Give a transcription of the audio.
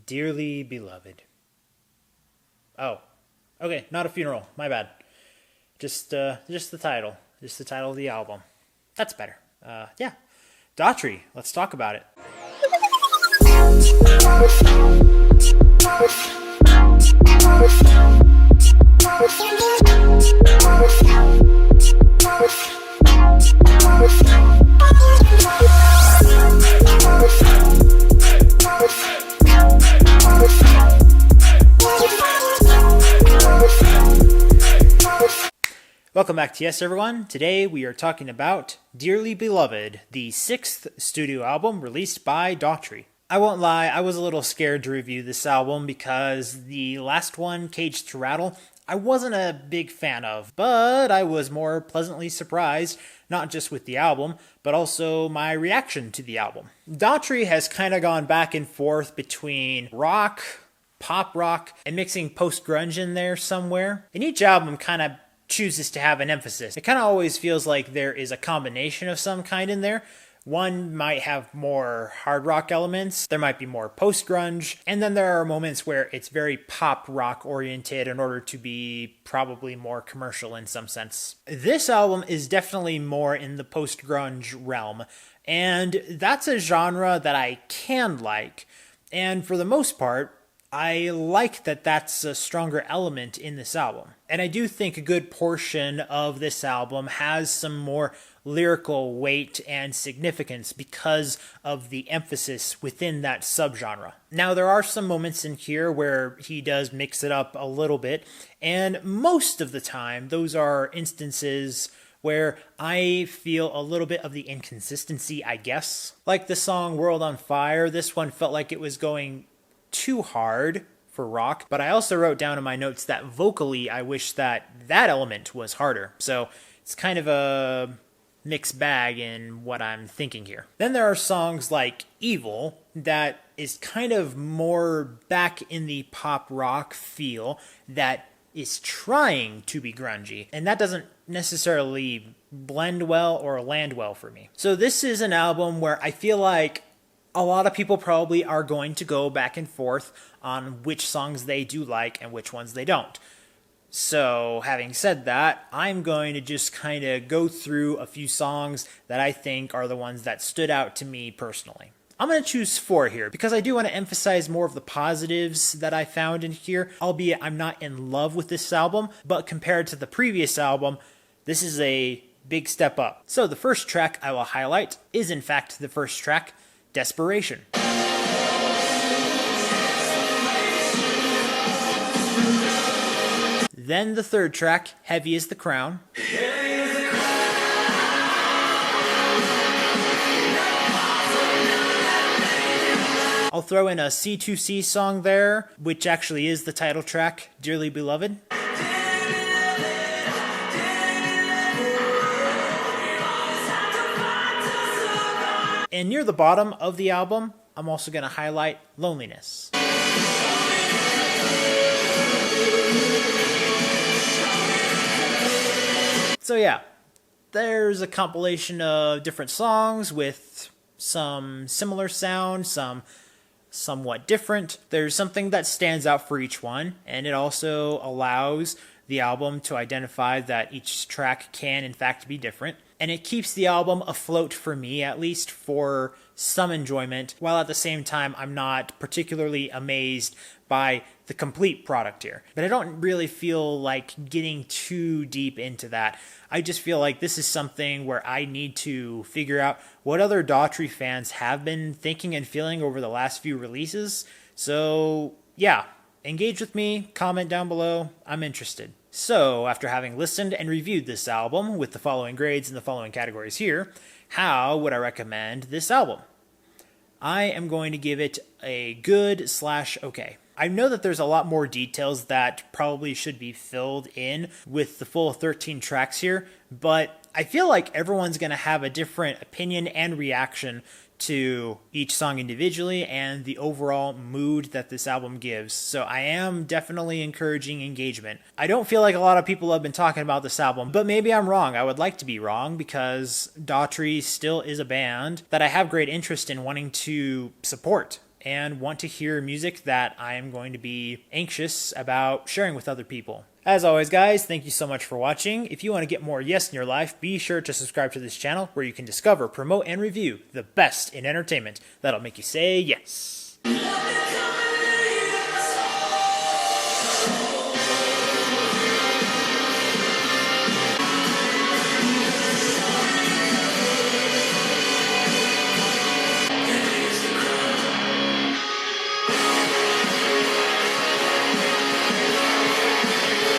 Dearly beloved. Oh, okay, not a funeral. My bad. Just the title. Just the title of the album. That's better. Yeah. Daughtry. Let's talk about it. Welcome back to Y.E.S, everyone. Today we are talking about Dearly Beloved, the sixth studio album released by Daughtry. I won't lie, I was a little scared to review this album because the last one, Caged to Rattle, I wasn't a big fan of, but I was more pleasantly surprised, not just with the album, but also my reaction to the album. Daughtry has kind of gone back and forth between rock, pop rock, and mixing post-grunge in there somewhere. And each album kind of chooses to have an emphasis. It kind of always feels like there is a combination of some kind in there. One might have more hard rock elements, there might be more post-grunge, and then there are moments where it's very pop rock oriented in order to be probably more commercial in some sense. This album is definitely more in the post-grunge realm, and that's a genre that I can like, and for the most part, I like that that's a stronger element in this album. And I do think a good portion of this album has some more lyrical weight and significance because of the emphasis within that subgenre. Now, there are some moments in here where he does mix it up a little bit, and most of the time, those are instances where I feel a little bit of the inconsistency, I guess. Like the song World on Fire, this one felt like it was going too hard for rock, but I also wrote down in my notes that vocally I wish that element was harder. So it's kind of a mixed bag in what I'm thinking here. Then there are songs like Evil that is kind of more back in the pop rock feel that is trying to be grungy, and that doesn't necessarily blend well or land well for me. So this is an album where I feel like a lot of people probably are going to go back and forth on which songs they do like and which ones they don't. So, having said that, I'm going to just kind of go through a few songs that I think are the ones that stood out to me personally. I'm going to choose 4 here because I do want to emphasize more of the positives that I found in here, albeit I'm not in love with this album, but compared to the previous album, this is a big step up. So the first track I will highlight is in fact the first track, Desperation. Then the third track, Heavy is the Crown. I'll throw in a C2C song there, which actually is the title track, Dearly Beloved. And near the bottom of the album, I'm also going to highlight Loneliness. So yeah, there's a compilation of different songs with some similar sound, some somewhat different. There's something that stands out for each one, and it also allows the album to identify that each track can in fact be different. And it keeps the album afloat for me, at least for some enjoyment, while at the same time I'm not particularly amazed by the complete product here. But I don't really feel like getting too deep into that. I just feel like this is something where I need to figure out what other Daughtry fans have been thinking and feeling over the last few releases. So yeah, engage with me, comment down below, I'm interested. So, after having listened and reviewed this album with the following grades in the following categories here, how would I recommend this album? I am going to give it a good/okay. I know that there's a lot more details that probably should be filled in with the full 13 tracks here, but I feel like everyone's going to have a different opinion and reaction to each song individually and the overall mood that this album gives. So I am definitely encouraging engagement. I don't feel like a lot of people have been talking about this album, but maybe I'm wrong. I would like to be wrong because Daughtry still is a band that I have great interest in wanting to support. and want to hear music that I am going to be anxious about sharing with other people. As always, guys, thank you so much for watching. If you want to get more Yes in your life, be sure to subscribe to this channel where you can discover, promote, and review the best in entertainment that'll make you say yes.